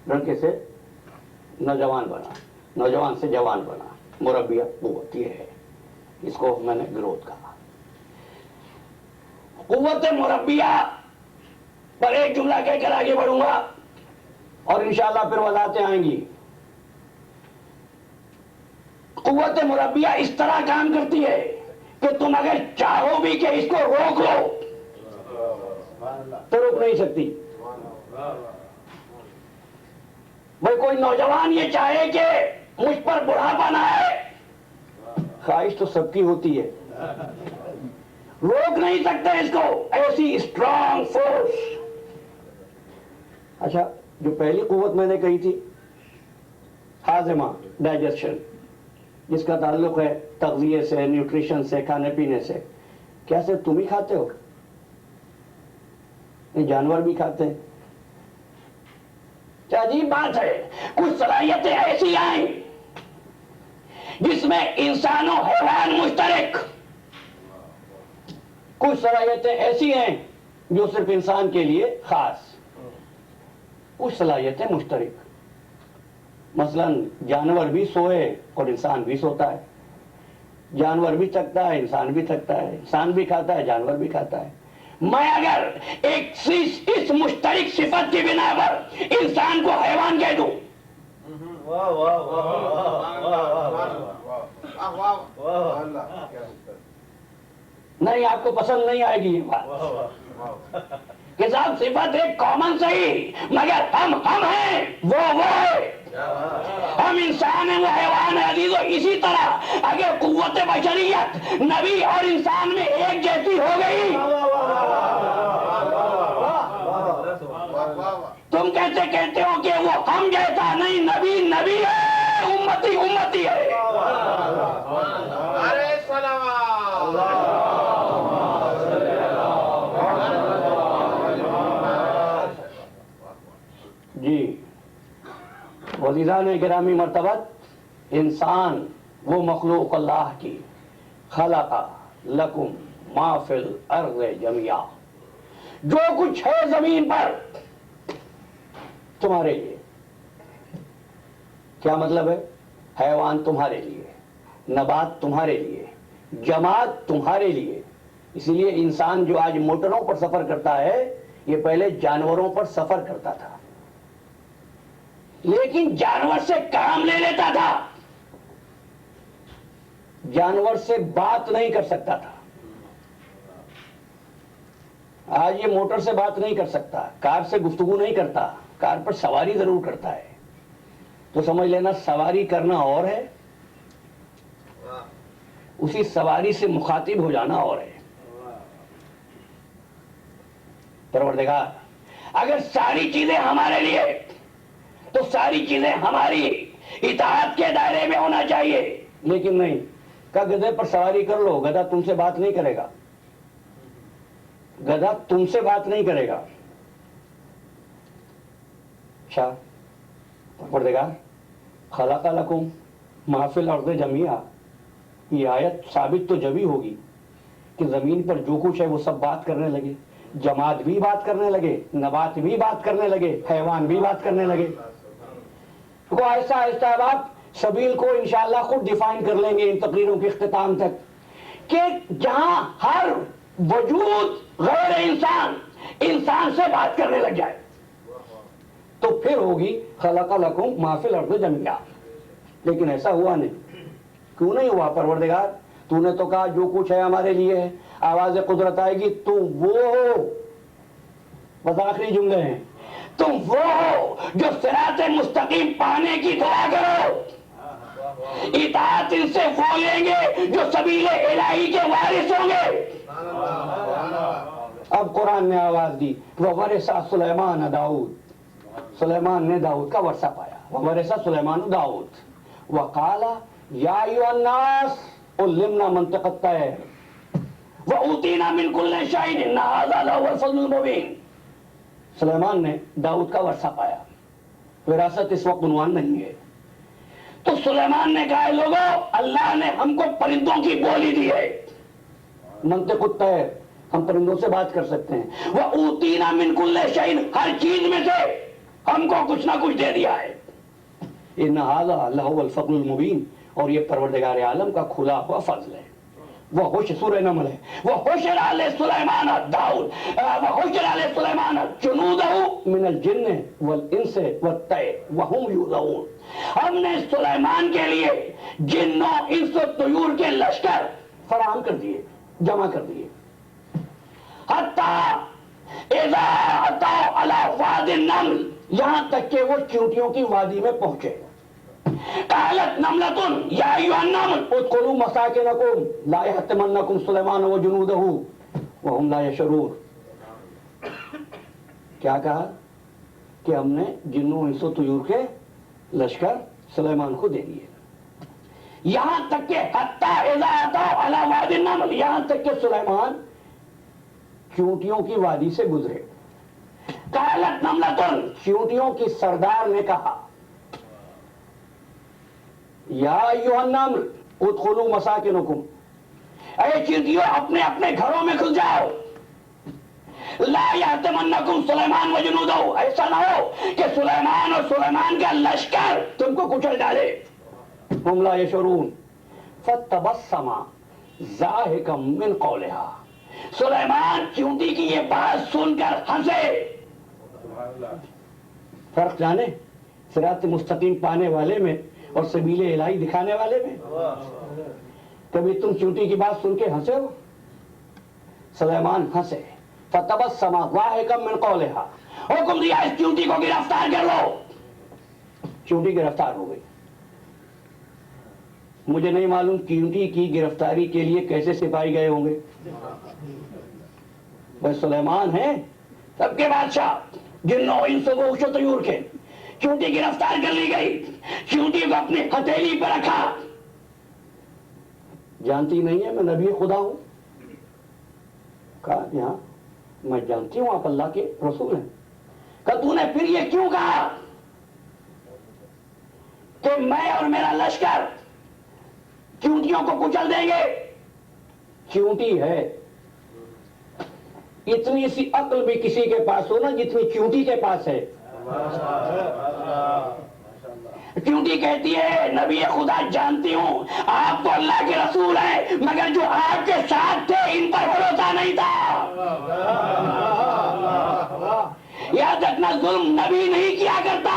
لڑکے سے نوجوان بنا، نوجوان سے جوان بنا. مربیہ قوت یہ ہے، اس کو میں نے گروتھ کہا. قوت مربیہ پر ایک جملہ کہہ کر آگے بڑھوں گا اور انشاءاللہ پھر وضاحتیں آئیں گی. قوت مربیہ اس طرح کام کرتی ہے کہ تم اگر چاہو بھی کہ اس کو روک لو تو روک نہیں سکتی. بھائی کوئی نوجوان یہ چاہے کہ مجھ پر بڑھاپا نہ آئے، خواہش تو سب کی ہوتی ہے، روک نہیں سکتے اس کو، ایسی اسٹرانگ فورس. اچھا جو پہلی قوت میں نے کہی تھی ہاضمہ، ڈائجیشن، جس کا تعلق ہے تغذیے سے، نیوٹریشن سے، کھانے پینے سے، کیا صرف تم ہی کھاتے ہو؟ یہ جانور بھی کھاتے ہیں. کیا عجیب بات ہے، کچھ صلاحیتیں ایسی آئیں جس میں انسان و حیوان مشترک، کچھ صلاحیتیں ایسی ہیں جو صرف انسان کے لیے خاص، کچھ صلاحیتیں مشترک۔ مثلا جانور بھی سوئے اور انسان بھی سوتا ہے، جانور بھی تھکتا ہے، انسان بھی تھکتا ہے، انسان بھی کھاتا ہے، جانور بھی کھاتا ہے۔ میں اگر اس مشترک صفت کی بنا پر انسان کو حیوان کہہ دوں، نہیں، آپ کو پسند نہیں آئے گی یہ بات کہ صاحب صفت ایک کامن صحیح، مگر ہم ہیں، وہ ہے، ہم انسان ہیں، وہ حیوان ہے۔ عزیزو، اسی طرح اگر قوت بشریت نبی اور انسان میں ایک جیسی ہو گئی، تم کیسے کہتے ہو کہ وہ ہم جیسا؟ نہیں، نبی نبی ہے، امتی امتی ہے۔
ارے سلام
جی وزیران گرامی مرتبت، انسان وہ مخلوق اللہ کی، خلق لکم ما فی الارض جميعا، جو کچھ ہے زمین پر تمہارے لیے۔ کیا مطلب ہے؟ حیوان تمہارے لیے، نبات تمہارے لیے، جماعت تمہارے لیے۔ اسی لیے انسان جو آج موٹروں پر سفر کرتا ہے، یہ پہلے جانوروں پر سفر کرتا تھا، لیکن جانور سے کام لے لیتا تھا، جانور سے بات نہیں کر سکتا تھا۔ آج یہ موٹر سے بات نہیں کر سکتا، کار سے گفتگو نہیں کرتا، کار پر سواری ضرور کرتا ہے۔ تو سمجھ لینا سواری کرنا اور ہے، اسی سواری سے مخاطب ہو جانا اور ہے۔ پروردگار اگر ساری چیزیں ہمارے لیے تو ساری چیزیں ہماری اطاعت کے دائرے میں ہونا چاہیے، لیکن نہیں، کہ گدھے پر سواری کر لو، گدھا تم سے بات نہیں کرے گا، گدھا تم سے بات نہیں کرے گا۔ اچھا، پروردگار خلق لکم ما فی الارض جميعا، یہ آیت ثابت تو جبھی ہوگی کہ زمین پر جو کچھ ہے وہ سب بات کرنے لگے، جماعت بھی بات کرنے لگے، نبات بھی بات کرنے لگے، حیوان بھی بات کرنے لگے۔ تو آہستہ آہستہ اب آپ سبیل کو انشاءاللہ خود ڈیفائن کر لیں گے ان تقریروں کے اختتام تک، کہ جہاں ہر وجود غیر انسان انسان سے بات کرنے لگ جائے تو پھر ہوگی خلق لکم ما فی الارض جميعا۔ لیکن ایسا ہوا نہیں۔ کیوں نہیں ہوا پروردگار؟ تو نے تو کہا جو کچھ ہے ہمارے لیے ہے، آواز قدرت آئے گی تو وہ ہو، بس آخری جملے ہیں، تم وہ ہو جو صراط مستقیم پانے کی دعا کرو، اطاعت ان سے وہ لیں گے جو سبیل الہی کے وارث ہوں گے۔ اب قرآن نے آواز دی، وَوَرِثَ سُلَيْمَانَ داؤد، سلیمان نے داؤد کا ورثہ پایا، وَوَرِثَ سُلَيْمَانُ داؤد وَقَالَ يَا أَيُّهَا النَّاسُ عُلِّمْنَا مَنطِقَ الطَّيْرِ وَأُوتِينَا مِن كُلِّ شَيْءٍ إِنَّ هَذَا لَهُوَ الْفَضْلُ الْمُبِينُ۔ سلیمان نے داؤد کا ورثہ پایا، وراثت اس وقت عنوان نہیں ہے۔ تو سلیمان نے کہا لوگوں، اللہ نے ہم کو پرندوں کی بولی دی ہے، منطق الطیر، ہم پرندوں سے بات کر سکتے ہیں، وَأُوتِينَا مِن كُلِّ شَيْءٍ، ہر چیز میں سے ہم کو کچھ نہ کچھ دے دیا ہے۔ إِنَّ هَذَا لَهُوَ الْفَضْلُ الْمُبِينُ، اور یہ پروردگار عالم کا کھلا ہوا فضل ہے۔ سورہ نمل ہے، وَحُشِرَ عَلَيْهِ سُلَيْمَانَ داؤد وَحُشِرَ عَلَيْهِ سُلَيْمَانَ جُنُودَهُ مِنَ الْجِنِّ وَالْإِنسِ وَالطَّيْرِ وَهُمْ يُوزَعُونَ، ہم نے سلیمان کے لیے جنوں انس و طیور کے لشکر فراہم کر دیے، جمع کر دیے۔ حَتَّى إِذَا أَتَوْا عَلَى وَادِ النَّمْلِ، یہاں تک کہ وہ چیونٹیوں کی وادی میں پہنچے۔ قالت نملة يا أيها النمل ادخلوا مساكنكم لا يحطمنكم سليمان وجنوده وهم لا يشعرون۔ کیا کہا کہ ہم نے جنوں انس و طیور کے لشکر سلیمان کو دے دیے، یہاں تک کہ حتی اذا اتوا علی وادی النمل، یہاں تک کہ سلیمان چونٹیوں کی وادی سے گزرے۔ قالت نملتن، چیونٹیوں کی سردار نے کہا، یا ایھا النمل ادخلوا مساکنکم، اے چیونٹیوں اپنے اپنے گھروں میں گھس جاؤ، لا یحطمنکم سلیمان وجنودہ، ایسا نہ ہو کہ سلیمان اور سلیمان کا لشکر تم کو کچل ڈالے، ہم لا یشعرون، فتبسم ضاحکا من قولها، سلیمان چیونٹی کی یہ بات سن کر ہنسے۔ فرق جانے صراط مستقیم پانے والے میں اور سبیل الہی دکھانے والے میں؟ کبھی تم چیونٹی کی بات سن کے ہنسے ہو؟ سلیمان ہنسے، فتبسم ضاحکا من قولها، حکم دیا اس چیونٹی کو گرفتار کر لو۔ چیونٹی گرفتار ہو گئی۔ مجھے نہیں معلوم چیونٹی کی گرفتاری کے لیے کیسے سپاہی گئے ہوں گے، بس سلیمان ہیں سب کے بادشاہ، جنوں انسوں و وحش و طیور کے۔ چیونٹی گرفتار کر لی گئی، چیونٹی کو اپنی ہتھیلی پر رکھا۔ جانتی نہیں ہے میں نبی خدا ہوں؟ کہا یہاں میں جانتی ہوں آپ اللہ کے رسول ہیں۔ کہا تو نے پھر یہ کیوں کہا کہ میں اور میرا لشکر چیونٹیوں کو کچل دیں گے؟ چیونٹی ہے، اتنی سی عقل بھی کسی کے پاس ہو نا جتنی چیونٹی کے پاس ہے۔ چیونٹی کہتی ہے نبی خدا جانتی ہوں آپ تو اللہ کے رسول ہیں، مگر جو آپ کے ساتھ تھے ان پر بھروسہ نہیں تھا۔ یاد رکھنا ظلم نبی نہیں کیا کرتا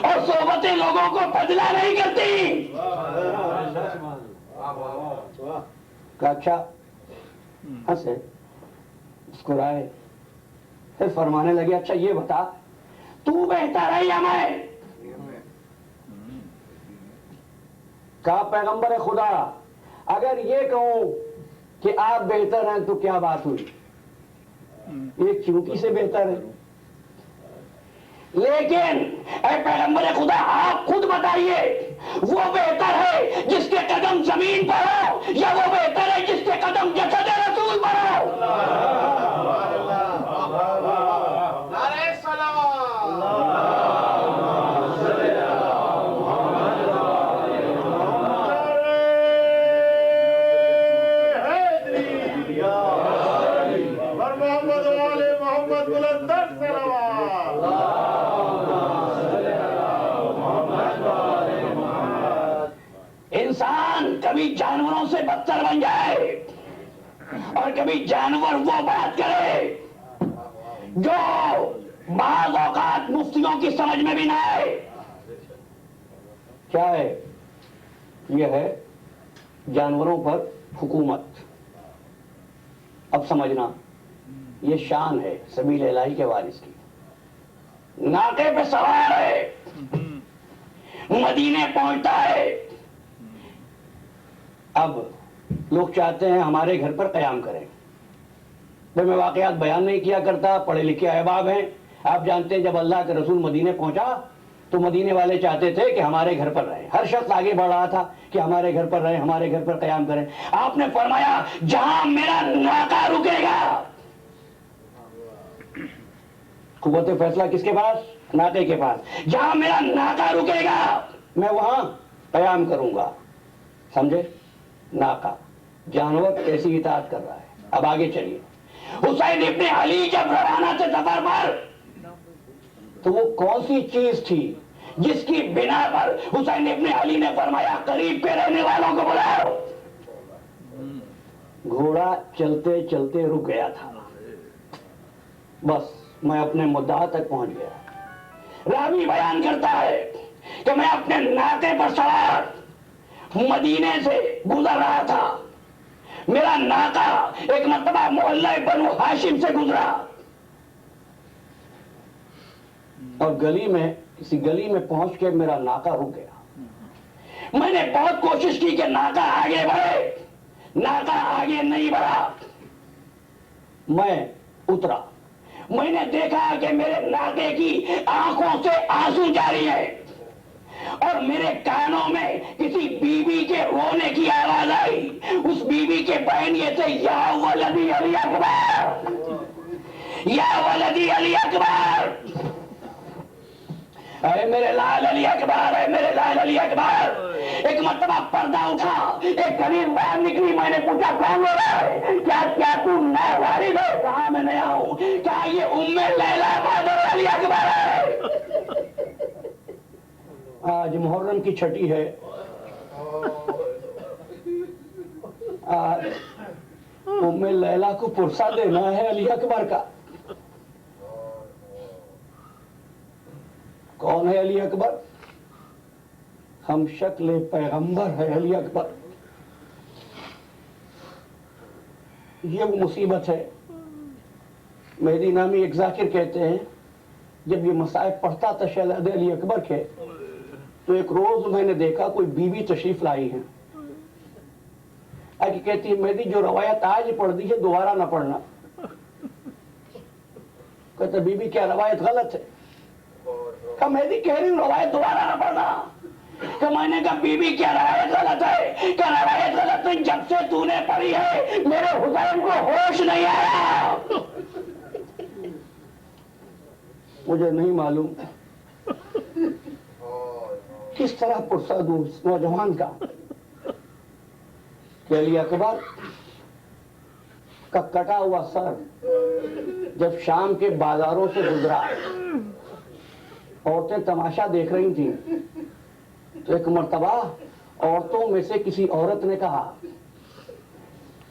اور صحبتیں لوگوں کو بدلا نہیں کرتی۔ کہا اچھا، ہنسے، مسکرائے، پھر فرمانے لگے اچھا یہ بتا تو بہتر ہے یا میں؟ کہا پیغمبر خدا اگر یہ کہوں کہ آپ بہتر ہیں تو کیا بات ہوئی، ایک چیونٹی سے بہتر ہے، لیکن اے پیغمبر خدا آپ خود بتائیے وہ بہتر ہے جس کے قدم زمین پر ہو یا وہ بہتر ہے جس کے قدم جسد رسول پر ہو؟
نعرہ سلام۔ محمد وآل محمد بلندر سلام۔
انسان کبھی جانوروں سے بدتر بن جائے اور کبھی جانور وہ بات کرے جو بعض اوقات مفتیوں کی سمجھ میں بھی نہ آئے۔ کیا ہے یہ؟ ہے جانوروں پر حکومت۔ اب سمجھنا یہ شان ہے سبیل الہی کے وارث کی۔ ناقے پہ سوار ہے، مدینے پہنچتا ہے، اب لوگ چاہتے ہیں ہمارے گھر پر قیام کریں۔ میں واقعات بیان نہیں کیا کرتا، پڑھے لکھے احباب ہیں، آپ جانتے ہیں جب اللہ کے رسول مدینے پہنچا تو مدینے والے چاہتے تھے کہ ہمارے گھر پر رہیں، ہر شخص آگے بڑھ رہا تھا کہ ہمارے گھر پر رہیں، ہمارے گھر پر قیام کریں۔ آپ نے فرمایا جہاں میرا ناقہ رکے گا، قوت فیصلہ کس کے پاس؟ ناقے کے پاس، جہاں میرا ناقہ رکے گا میں وہاں قیام کروں گا۔ سمجھے؟ ناقہ، جانور کیسی اطاعت کر رہا ہے۔ اب آگے چلیے، حسین ابن علی جب روانہ تھے سفر پر تو وہ کون سی چیز تھی جس کی بنا پر حسین ابن علی نے فرمایا قریب پہ رہنے والوں کو بلاؤ؟ گھوڑا چلتے چلتے رک گیا تھا، بس میں اپنے مدعا تک پہنچ گیا۔ راوی بیان کرتا ہے کہ میں اپنے ناقے پر سوار مدینے سے گزر رہا تھا، میرا ناقہ ایک مرتبہ محلہ بنو ہاشم سے گزرا اور گلی میں کسی گلی میں پہنچ کے میرا ناقہ رک گیا۔ میں نے بہت کوشش کی کہ ناقہ آگے بڑھے، ناقہ آگے نہیں بڑھا۔ میں اترا، میں نے دیکھا کہ میرے ناقے کی آنکھوں سے آنسو جاری ہے اور میرے کانوں میں کسی بی بی کے رونے کی آواز آئی۔ اس بی بی کے بہن یہ تھے یا ولدی علی اکبر، یا ولدی علی اکبر، اے میرے لال علی اکبر، اے میرے لال علی اکبر۔ ایک مرتبہ پردہ اٹھا، ایک غریب بہن نکلی، میں نے پوچھا کون ہو رہا ہے؟ کیا تو نیا والد ہے؟ کہا میں نیا ہوں۔ کہا یہ ام لیلا مادر علی اکبر ہے۔ آج محرم کی چھٹی ہے، آج ام لیلا کو پرسہ دینا ہے علی اکبر کا۔ کون ہے علی اکبر؟ ہم شکل پیغمبر ہے علی اکبر۔ یہ وہ مصیبت ہے۔ مہدی نامی ایک ذاکر کہتے ہیں جب یہ مصائب پڑھتا تھا شہزادے علی اکبر کے، تو ایک روز میں نے دیکھا کوئی بیوی تشریف لائی ہے، آگے کہتی ہے مہدی جو روایت آج پڑھ دی ہے دوبارہ نہ پڑھنا۔ کہتا بی بی کیا روایت غلط ہے؟ کہ مہدی کہہ رہی ہوں روایت دوبارہ نہ پڑھنا۔ کہ میں نے کہا بی بی کیا روایت غلط ہے؟ کہ روایت غلط نہیں، جب سے تو نے پڑھی ہے میرے حسین کو ہوش نہیں آیا۔ مجھے نہیں معلوم کس طرح پرسہ دوں اس نوجوان کا کہ علی اکبر کا کٹا ہوا سر جب شام کے بازاروں سے گزرا، عورتیں تماشا دیکھ رہی تھیں، تو ایک مرتبہ عورتوں میں سے کسی عورت نے کہا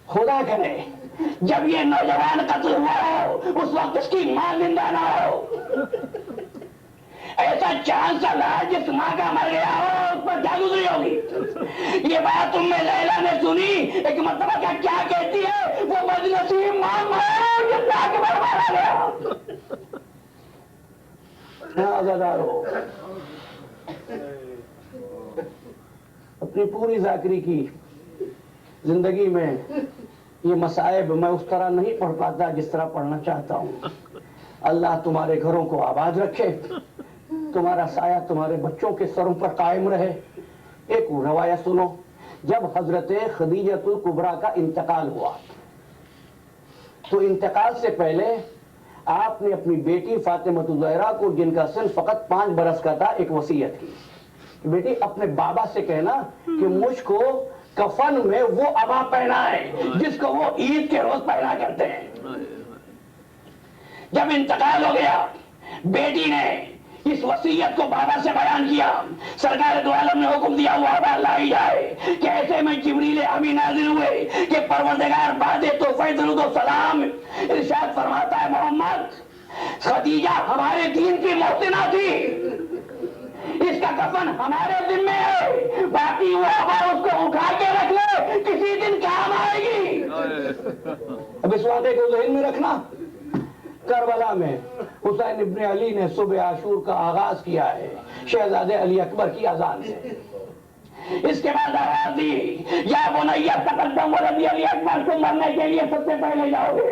خدا کرے جب یہ نوجوان قتل ہوا ہو اس وقت اس کی ماں زندہ نہ ہو، ایسا چاند سا لڑا جس ماں کا مر گیا ہو اس پر کیا گزری ہوگی۔ یہ بات ام لیلا نے سنی، ایک مرتبہ کیا کہتی ہے، وہ بدنصیب ماں ہے جس کا اکبر مارا گیا۔ عزادارو، اپنی پوری ذاکری کی زندگی میں یہ مصائب میں اس طرح نہیں پڑھ پاتا جس طرح پڑھنا چاہتا ہوں۔ اللہ تمہارے گھروں کو آباد رکھے، تمہارا سایہ تمہارے بچوں کے سروں پر قائم رہے۔ ایک روایت سنو، جب حضرت خدیجۃ الکبریٰ کا انتقال ہوا تو انتقال سے پہلے آپ نے اپنی بیٹی فاطمہ الزہرا کو، جن کا سن فقط 5 برس کا تھا، ایک وصیت کی، بیٹی اپنے بابا سے کہنا کہ مجھ کو کفن میں وہ عبا پہنا ہے جس کو وہ عید کے روز پہنا کرتے ہیں۔ جب انتقال ہو گیا بیٹی نے اس وصیت کو بابا سے بیان کیا، سرکار دو عالم نے حکم دیا وہ عبا لائی جائے کہ ایسے میں جبریل امین نازل ہوئے کہ پروردگار بعد تحفہ درود و سلام ارشاد فرماتا ہے محمد خدیجہ ہمارے دین کی محسنہ تھی، اس کا کفن ہمارے ذمہ ہے، باقی وہ عبا اس کو اٹھا کے رکھ لے، کسی دن کام آئے گی۔ اب اس وعدے کو ذہن میں رکھنا۔ کربلا میں حسین ابن علی نے صبح عاشور کا آغاز کیا ہے شہزادے علی اکبر کی اذان سے۔ اس کے بعد آواز دی یا بنیا تقدم ولدی علی اکبر، تم مرنے کے لیے سب سے پہلے جاؤ گے۔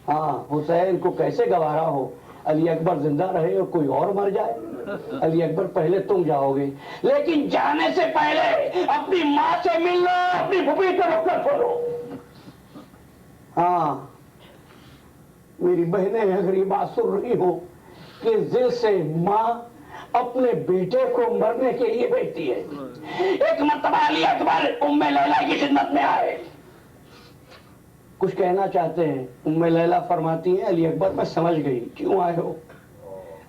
ہاں، حسین کو کیسے گوارا ہو علی اکبر زندہ رہے اور کوئی اور مر جائے۔ علی اکبر پہلے تم جاؤ گے، لیکن جانے سے پہلے اپنی ماں سے مل لو، اپنی پھوپھی سے رخصت ہو لو۔ ہاں میری بہنیں اگر یہ بات سن رہی ہو کہ دل سے ماں اپنے بیٹے کو مرنے کے لیے بیٹھتی ہے۔ ایک مرتبہ علی اکبر ام لیلا کی خدمت میں آئے، کچھ کہنا چاہتے ہیں۔ ام لیلا فرماتی ہیں علی اکبر میں سمجھ گئی کیوں آئے ہو۔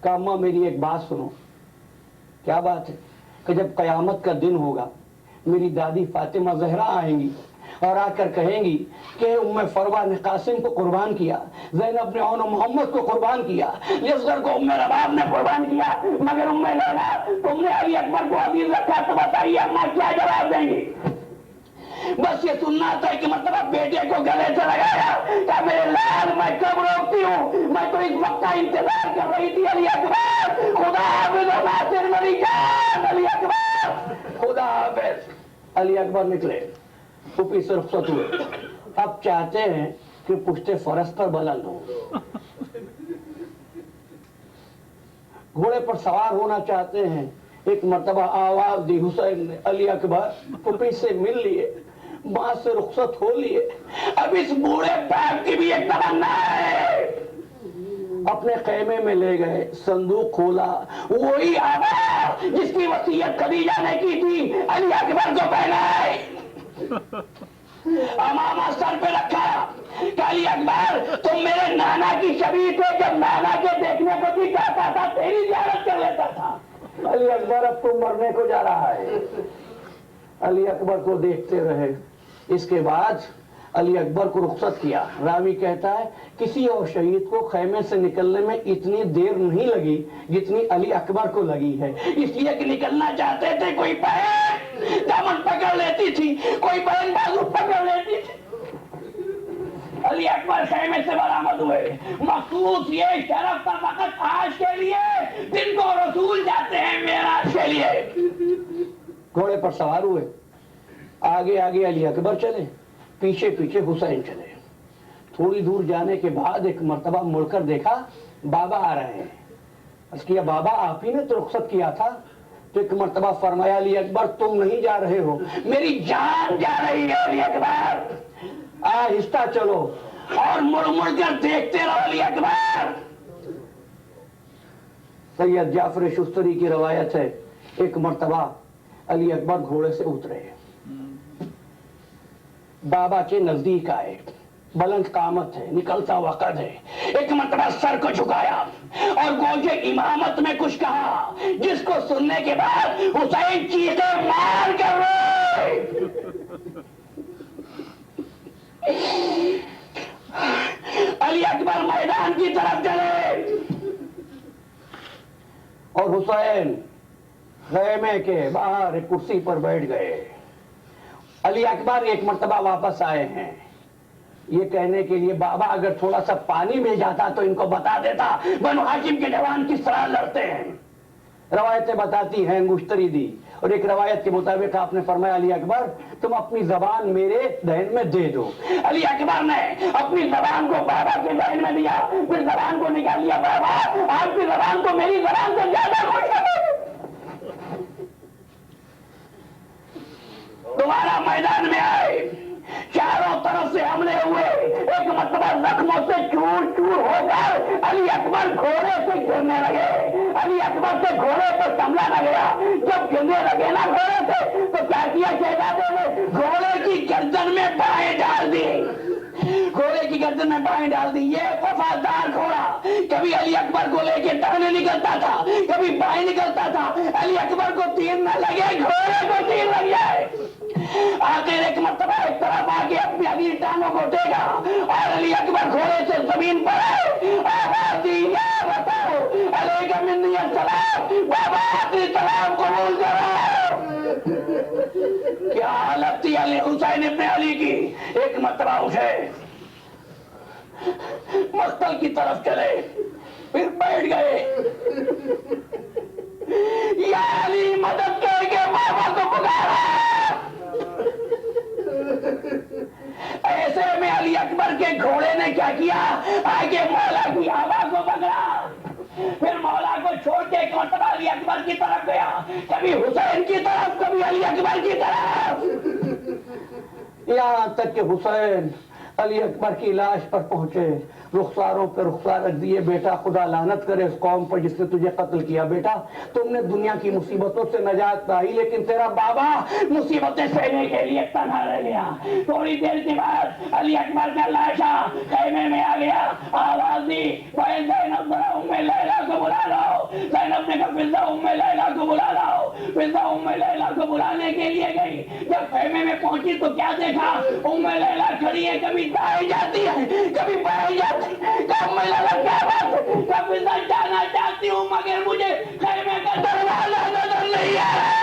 کہا اماں میری ایک بات سنو۔ کیا بات ہے؟ کہ جب قیامت کا دن ہوگا میری دادی فاطمہ زہرا آئیں گی اور آ کر کہیں گی کہ ام فروہ نے قاسم کو قربان کیا، زینب نے اون محمد کو قربان کیا، یزگر کو ام رباب نے قربان کیا، مگر ام لیلا تم نے علی اکبر کو عزیز رکھا، تو بتائیے اماں کیا جواب دیں گی؟ بس یہ سننا تھا کہ مطلب بیٹے کو گلے سے لگایا کہ میرے لال میں کب روکتی ہوں، میں تو اس وقت کا انتظار کر رہی تھی علی اکبر، خدا حافظ و ناصر میری جان علی اکبر، خدا حافظ۔ علی اکبر نکلے، پھوپھی سے رخصت ہوئے، اب چاہتے ہیں کہ پشت فرس پر بلند ہو، گھوڑے پر سوار ہونا چاہتے ہیں۔ ایک مرتبہ آواز دی حسین نے، علی اکبر پھوپھی سے مل لیے، ماں سے رخصت ہو لیے، اب اس بوڑھے باپ کی بھی ایک تمنا ہے اپنے خیمے میں لے گئے, صندوق کھولا, وہی آبا جس کی وصیت خدیجہ نے کی تھی علی اکبر کو پہنائے, امامہ سر پہ رکھا کہ علی اکبر تم میرے نانا کی شبیہ تھے, جب نانا کے دیکھنے کو بھی چاہتا تھا تیری زیارت کر لیتا تھا. علی اکبر اب تو مرنے کو جا رہا ہے. علی اکبر کو دیکھتے رہے. اس کے بعد علی اکبر کو رخصت کیا. راوی کہتا ہے کسی اور شہید کو خیمے سے نکلنے میں اتنی دیر نہیں لگی جتنی علی اکبر کو لگی ہے, اس لیے کہ نکلنا چاہتے تھے, کوئی بہن دامن پکڑ لیتی تھی, کوئی بہن بازو پکڑ لیتی تھی. علی اکبر خیمے سے برآمد ہوئے. مخصوص یہ شرف کا وقت آج کے لیے جن کو رسول جاتے ہیں معراج کے لیے. گھوڑے پر سوار ہوئے, آگے آگے علی اکبر چلے, پیچھے پیچھے حسین چلے. تھوڑی دور جانے کے بعد ایک مرتبہ مڑ کر دیکھا بابا آ رہے ہیں. اس کیا بابا آپ ہی نے تو رخصت کیا تھا. تو ایک مرتبہ فرمایا علی اکبر تم نہیں جا رہے ہو, میری جان جا رہی ہے. علی اکبر آہستہ چلو اور مڑ مڑ کر دیکھتے رہو. علی اکبر. سید جعفر شستری کی روایت ہے ایک مرتبہ علی اکبر گھوڑے سے اترے, بابا کے نزدیک آئے, بلند قامت ہے, نکلتا وقت ہے. ایک مرتبہ سر کو جھکایا اور گوجے امامت میں کچھ کہا, جس کو سننے کے بعد حسین چیخے مار کر روئے. علی اکبر میدان کی طرف چلے اور حسین خیمے کے باہر ایک کرسی پر بیٹھ گئے. علی اکبر ایک مرتبہ واپس آئے ہیں یہ کہنے کے لیے بابا اگر تھوڑا سا پانی مل جاتا تو ان کو بتا دیتا بنو ہاشم کے جوان کس طرح لڑتے ہیں. روایتیں بتاتی ہیں مشتری دی, اور ایک روایت کے مطابق آپ نے فرمایا علی اکبر تم اپنی زبان میرے دہن میں دے دو. علی اکبر نے اپنی زبان کو بابا کے دہن میں دیا, پھر زبان کو نکال لیا. بابا آپ کی زبان کو میری زبان سے زیادہ خوش ہے. دوبارہ میدان میں آئے, چاروں طرف سے حملے ہوئے. ایک مرتبہ زخموں سے چور چور ہو کر علی اکبر گھوڑے سے گرنے لگے. علی اکبر سے گھوڑے پر حملہ نہ گیا. جب گرنے لگے نا گھوڑے سے تو کیا کیا شہزادے نے, گھوڑے کی گردن میں بائیں ڈال دی. گھوڑے کی گردن میں بائیں ڈال دی. یہ وفادار گھوڑا کبھی علی اکبر کو لے کے داہنے نکلتا تھا, کبھی بائیں نکلتا تھا. علی اکبر کو تیر نہ لگے, گھوڑے کو تیر لگ جائے. آخر ایک مرتبہ ایک طرف آ کے اپنی اگلی ٹانگوں کو ٹیکا اور علی اکبر گھوڑے سے زمین پر آئے. بتاؤ علیکم منی السلام, بابا آخری سلام قبول کرو. کیا حالت تھی علی حسین ابن علی کی. ایک مرتبہ اٹھے, مقتل کی طرف چلے, پھر بیٹھ گئے. یا علی مدد کر کے بابا کو پکارا. ایسے میں علی اکبر کے گھوڑے نے کیا کیا, آگے مولا کی آواز کو پکڑا, پھر مولا کو چھوڑ کے ایک مرتبہ علی اکبر کی طرف گیا, کبھی حسین کی طرف کبھی علی اکبر کی طرف, یہاں تک کہ حسین علی اکبر کی لاش پر پہنچے. رخساروں پہ رخسار رکھ دیے. بیٹا خدا لعنت کرے اس قوم پر جس نے تجھے قتل کیا. بیٹا تم نے دنیا کی مصیبتوں سے نجات پائی, لیکن تیرا بابا مصیبتیں سہنے کے لیے تنہا رہ گیا. تھوڑی دیر کے بعد علی اکبر کا لاشا خیمے میں آ گیا. آواز دی زینب ذرا ام لیلا کو بلا لاؤ. زینب نے کہا فضا ام لیلا کو بلا لاؤ. فضا ام لیلا کو بلانے کے لیے گئی. جب خیمے میں پہنچی تو کیا دیکھا, ام لیلا کھڑی ہے, کبھی دائیں جاتی ہے کبھی بائیں جاتی. جانا چاہتی ہوں مگر مجھے خیمے کا دروازہ نظر نہیں آ رہا.